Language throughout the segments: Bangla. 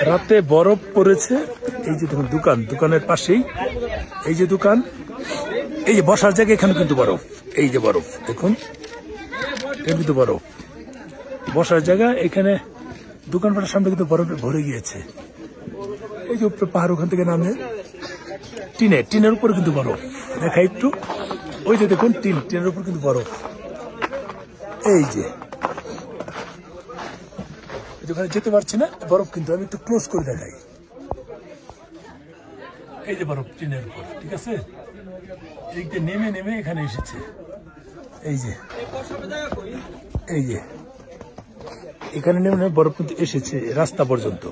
রাতে বরফ পড়েছে। এই যে দেখুন দোকান, দোকানের পাশেই এই যে দোকান, এই যে বসার জায়গা, এখানে কিন্তু বরফ। এই যে বরফ দেখুন, এখানে কিন্তু বরফ বসার জায়গা। এখানে দোকানপাটের সামনে কিন্তু বরফে ভরে গিয়েছে। এই যে উপরে পাহাড়, ওখান থেকে নামে টিনের উপরে কিন্তু বরফ। দেখা একটু, ওই যে দেখুন টিনের উপর কিন্তু বরফ। এই যে ওখানে যেতে পারছি না, বরফ কিন্তু। আমি একটু ক্লোজ করে দেখাই। এই যে বরফ টিনের উপর, ঠিক আছে। এই যে নেমে নেমে এখানে এসেছে। এই যে এখানে নেমে নেমে বরফ কিন্তু এসেছে রাস্তা পর্যন্ত।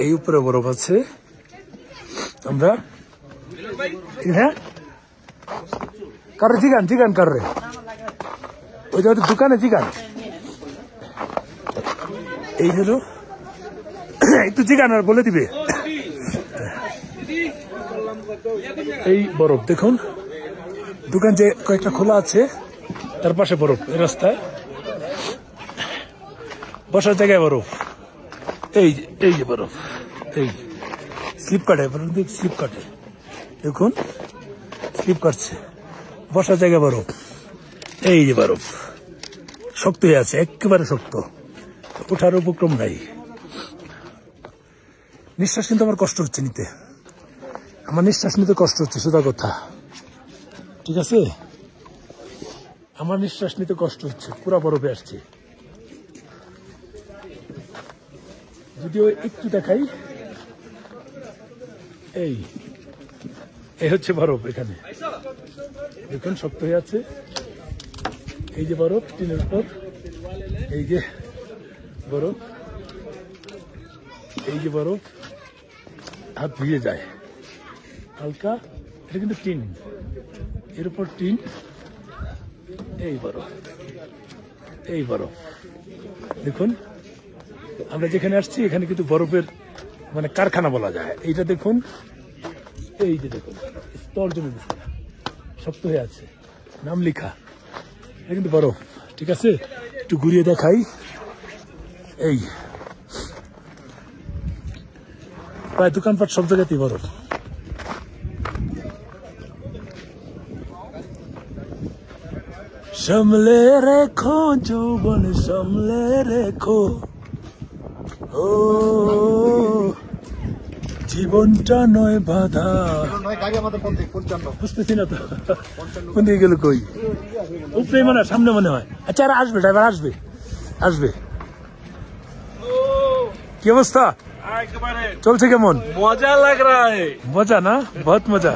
এই উপরে বরফ আছে। আমরা হ্যাঁ কারে জিগান কারে, ওই যে দোকানে জিগান। এই হলো একটু জিগান আর বলে দিবে। এই বরফ দেখুন, দোকান যে কয়েকটা খোলা আছে, তার পাশে বরফ। এই রাস্তায় বসার জায়গায় বরফ। এই যে বরফ, এই স্লিপ কাটে, স্লিপ কাটে দেখুন, স্লিপ কাটছে। বসার জায়গায় বরফ। এই যে বরফ শক্ত হয়ে আছে, একেবারে শক্ত, ওঠার উপক্রম নাই। নিঃশ্বাস কিন্তু আমার কষ্ট হচ্ছে নিতে, আমার নিঃশ্বাস নিতে কষ্ট হচ্ছে, সোজা কথা, ঠিক আছে। আমার নিঃশ্বাস নিতে কষ্ট হচ্ছে, পুরা বরফে আসছে। যদিও একটু দেখাই, এই হচ্ছে বরফ। এখানে দেখুন শক্ত হয়ে আছে। এই যে বরফ টিনের উপর, এই যে বরফ, এই যে বরফ, হাত ভিজে যায় হালকা। এটা কিন্তু টিন, এর উপর টিন। এই বরফ দেখুন। আমরা যেখানে আসছি এখানে কিন্তু বরফের মানে কারখানা বলা যায়। এইটা দেখুন, এই যে দেখুন স্তর জমে গেছে, শক্ত হয়ে আছে, নাম লেখা। এটা কিন্তু বরফ, ঠিক আছে। একটু ঘুরিয়ে দেখাই। এই প্রায় দোকানপাট সব জায়গাতেই বরফ। সামলে রেখো যৌবন, সামলে রেখো, ও জীবনটা নয় বাধা। বুঝতেছি না তো কোন দিকে গেল, কই উপরে মনে হয়, সামনে মনে হয়। আচ্ছা আর আসবে, ড্রাইভার আসবে। কি অবস্থা? চলছে কেমন? মজা লাগ রা হ্যায়। মজা না, বহুত মজা।